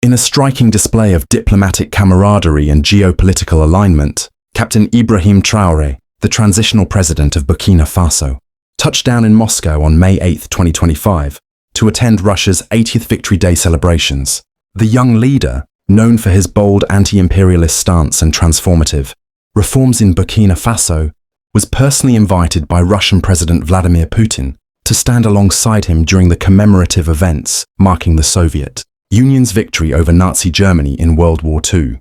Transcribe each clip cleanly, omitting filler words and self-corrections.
In a striking display of diplomatic camaraderie and geopolitical alignment, Captain Ibrahim Traoré, the transitional president of Burkina Faso, touched down in Moscow on May 8, 2025, to attend Russia's 80th Victory Day celebrations. The young leader, known for his bold anti-imperialist stance and transformative reforms in Burkina Faso, was personally invited by Russian President Vladimir Putin to stand alongside him during the commemorative events marking the Soviet Union's victory over Nazi Germany in World War II.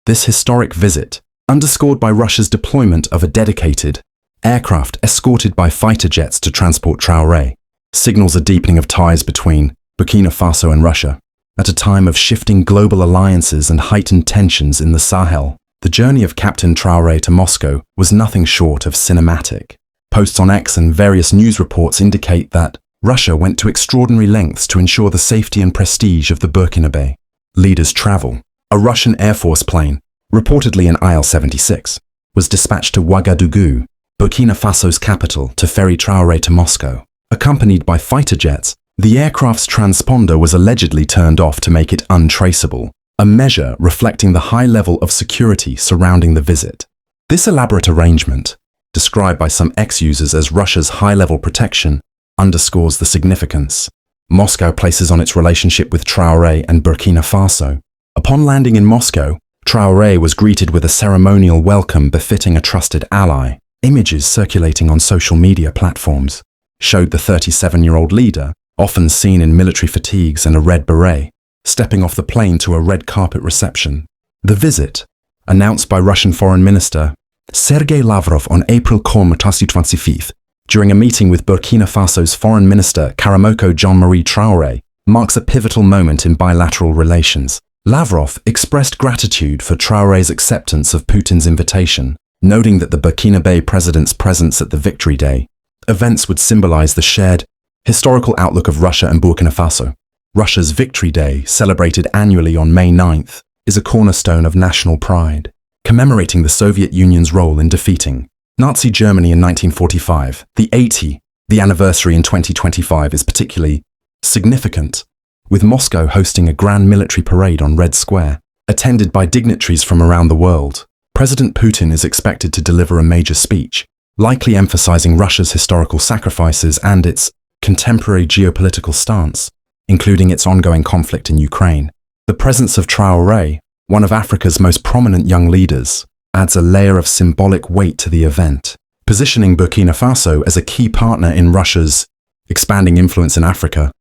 This historic visit, underscored by Russia's deployment of a dedicated aircraft escorted by fighter jets to transport Traoré, signals a deepening of ties between Burkina Faso and Russia. At a time of shifting global alliances and heightened tensions in the Sahel, the journey of Captain Traoré to Moscow was nothing short of cinematic. Posts on X and various news reports indicate that Russia went to extraordinary lengths to ensure the safety and prestige of the Burkinabe leader's travel. A Russian Air Force plane, reportedly an Il-76, was dispatched to Ouagadougou, Burkina Faso's capital, to ferry Traoré to Moscow. Accompanied by fighter jets, the aircraft's transponder was allegedly turned off to make it untraceable, a measure reflecting the high level of security surrounding the visit. This elaborate arrangement, described by some ex-users as Russia's high-level protection, underscores the significance Moscow places on its relationship with Traoré and Burkina Faso. Upon landing in Moscow, Traoré was greeted with a ceremonial welcome befitting a trusted ally. Images circulating on social media platforms showed the 37-year-old leader, often seen in military fatigues and a red beret, stepping off the plane to a red carpet reception. The visit, announced by Russian Foreign Minister Sergei Lavrov on April 2025, during a meeting with Burkina Faso's Foreign Minister Karamoko Jean-Marie Traoré, marks a pivotal moment in bilateral relations. Lavrov expressed gratitude for Traoré's acceptance of Putin's invitation, noting that the Burkinabe president's presence at the Victory Day events would symbolize the shared historical outlook of Russia and Burkina Faso. Russia's Victory Day, celebrated annually on May 9th, is a cornerstone of national pride, commemorating the Soviet Union's role in defeating Nazi Germany in 1945. The anniversary in 2025 is particularly significant, with Moscow hosting a grand military parade on Red Square, attended by dignitaries from around the world. President Putin is expected to deliver a major speech, likely emphasizing Russia's historical sacrifices and its contemporary geopolitical stance, including its ongoing conflict in Ukraine. The presence of Traoré, one of Africa's most prominent young leaders, adds a layer of symbolic weight to the event, positioning Burkina Faso as a key partner in Russia's expanding influence in Africa.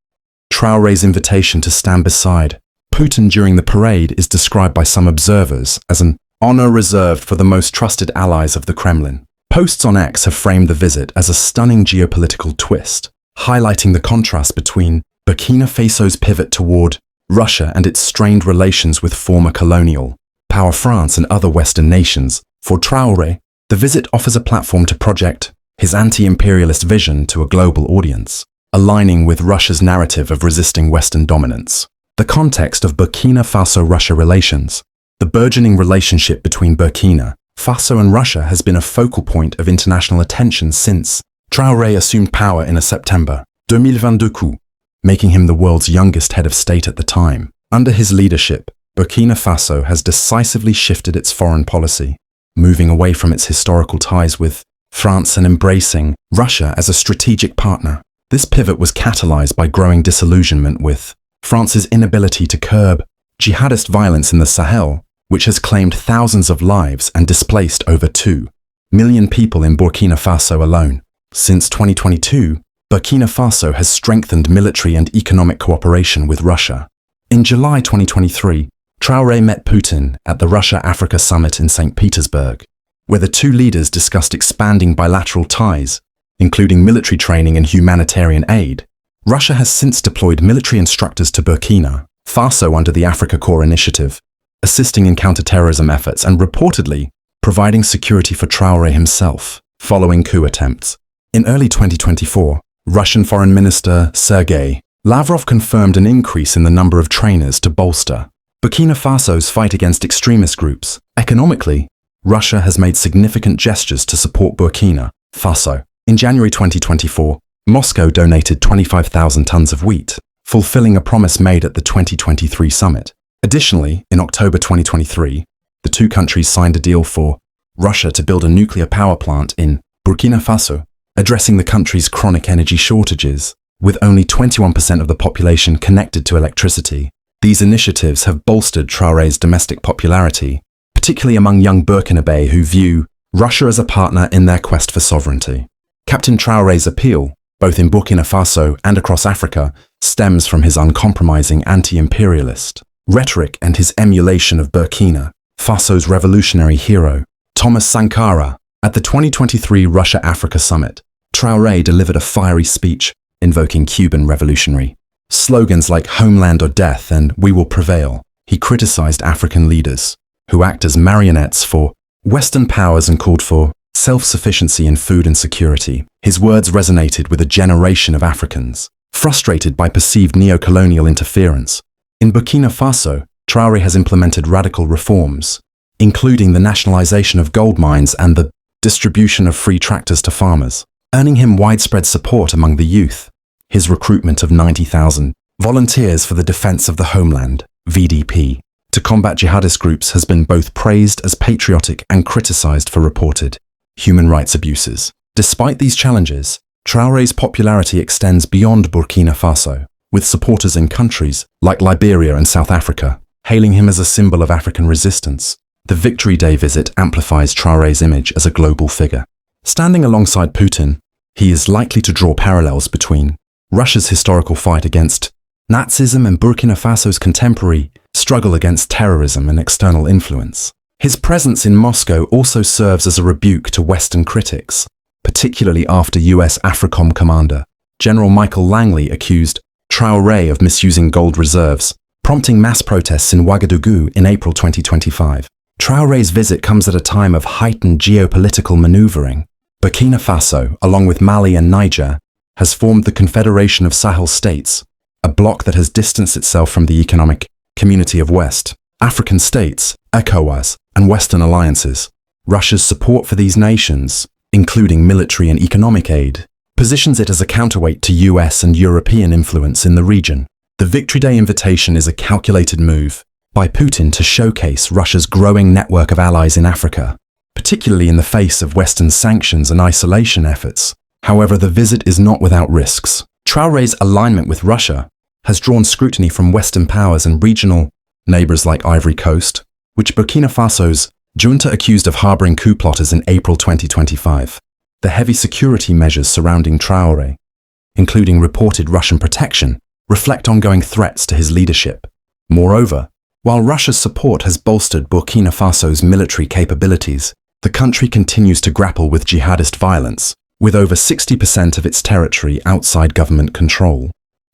Traoré's invitation to stand beside Putin during the parade is described by some observers as an honor reserved for the most trusted allies of the Kremlin. Posts on X have framed the visit as a stunning geopolitical twist, highlighting the contrast between Burkina Faso's pivot toward Russia and its strained relations with former colonial power France and other Western nations. For Traoré, the visit offers a platform to project his anti-imperialist vision to a global audience, aligning with Russia's narrative of resisting Western dominance. The context of Burkina Faso-Russia relations. The burgeoning relationship between Burkina Faso and Russia has been a focal point of international attention since Traoré assumed power in a September 2022 coup, making him the world's youngest head of state at the time. Under his leadership, Burkina Faso has decisively shifted its foreign policy, moving away from its historical ties with France and embracing Russia as a strategic partner. This pivot was catalyzed by growing disillusionment with France's inability to curb jihadist violence in the Sahel, which has claimed thousands of lives and displaced over 2 million people in Burkina Faso alone. Since 2022, Burkina Faso has strengthened military and economic cooperation with Russia. In July 2023, Traoré met Putin at the Russia-Africa Summit in St. Petersburg, where the two leaders discussed expanding bilateral ties, including military training and humanitarian aid. Russia has since deployed military instructors to Burkina Faso under the Africa Corps initiative, assisting in counter-terrorism efforts and reportedly providing security for Traoré himself following coup attempts. In early 2024, Russian Foreign Minister Sergei Lavrov confirmed an increase in the number of trainers to bolster Burkina Faso's fight against extremist groups. Economically, Russia has made significant gestures to support Burkina Faso. In January 2024, Moscow donated 25,000 tons of wheat, fulfilling a promise made at the 2023 summit. Additionally, in October 2023, the two countries signed a deal for Russia to build a nuclear power plant in Burkina Faso, addressing the country's chronic energy shortages. With only 21% of the population connected to electricity, these initiatives have bolstered Traoré's domestic popularity, particularly among young Burkinabe who view Russia as a partner in their quest for sovereignty. Captain Traoré's appeal, both in Burkina Faso and across Africa, stems from his uncompromising anti-imperialist rhetoric and his emulation of Burkina Faso's revolutionary hero, Thomas Sankara. At the 2023 Russia-Africa Summit, Traoré delivered a fiery speech invoking Cuban revolutionary slogans like "Homeland or Death" and "We will prevail." He criticized African leaders, who act as marionettes for Western powers, and called for self-sufficiency in food and security. His words resonated with a generation of Africans, frustrated by perceived neo-colonial interference. In Burkina Faso, Traoré has implemented radical reforms, including the nationalization of gold mines and the distribution of free tractors to farmers, earning him widespread support among the youth. His recruitment of 90,000 volunteers for the defense of the homeland, VDP, to combat jihadist groups has been both praised as patriotic and criticized for reported human rights abuses. Despite these challenges, Traoré's popularity extends beyond Burkina Faso, with supporters in countries like Liberia and South Africa, hailing him as a symbol of African resistance. The Victory Day visit amplifies Traoré's image as a global figure. Standing alongside Putin, he is likely to draw parallels between Russia's historical fight against Nazism and Burkina Faso's contemporary struggle against terrorism and external influence. His presence in Moscow also serves as a rebuke to Western critics, particularly after US AFRICOM commander General Michael Langley accused Traoré of misusing gold reserves, prompting mass protests in Ouagadougou in April 2025. Traoré's visit comes at a time of heightened geopolitical maneuvering. Burkina Faso, along with Mali and Niger, has formed the Confederation of Sahel States, a bloc that has distanced itself from the Economic Community of West African States, ECOWAS, and Western alliances. Russia's support for these nations, including military and economic aid, positions it as a counterweight to US and European influence in the region. The Victory Day invitation is a calculated move by Putin to showcase Russia's growing network of allies in Africa, particularly in the face of Western sanctions and isolation efforts. However, the visit is not without risks. Traoré's alignment with Russia has drawn scrutiny from Western powers and regional neighbors like Ivory Coast, which Burkina Faso's junta accused of harboring coup plotters in April 2025. The heavy security measures surrounding Traoré, including reported Russian protection, reflect ongoing threats to his leadership. Moreover, while Russia's support has bolstered Burkina Faso's military capabilities, the country continues to grapple with jihadist violence, with over 60% of its territory outside government control.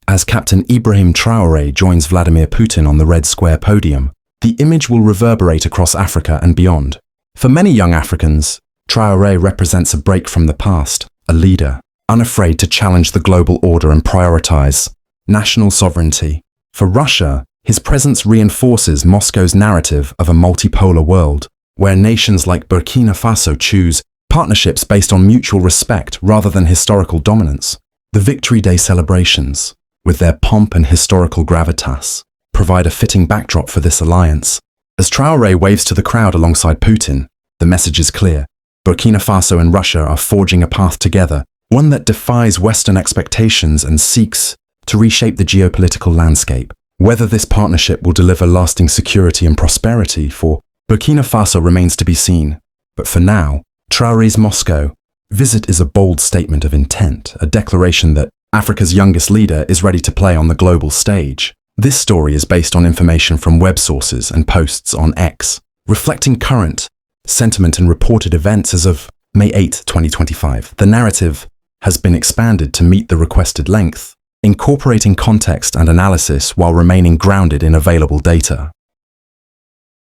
As Captain Ibrahim Traoré joins Vladimir Putin on the Red Square podium, the image will reverberate across Africa and beyond. For many young Africans, Traoré represents a break from the past, a leader, unafraid to challenge the global order and prioritize national sovereignty. For Russia, his presence reinforces Moscow's narrative of a multipolar world, where nations like Burkina Faso choose partnerships based on mutual respect rather than historical dominance. The Victory Day celebrations, with their pomp and historical gravitas, provide a fitting backdrop for this alliance. As Traoré waves to the crowd alongside Putin, the message is clear. Burkina Faso and Russia are forging a path together, one that defies Western expectations and seeks to reshape the geopolitical landscape. Whether this partnership will deliver lasting security and prosperity for Burkina Faso remains to be seen. But for now, Traoré's Moscow visit is a bold statement of intent, a declaration that Africa's youngest leader is ready to play on the global stage. This story is based on information from web sources and posts on X, reflecting current sentiment and reported events as of May 8, 2025. The narrative has been expanded to meet the requested length, incorporating context and analysis while remaining grounded in available data.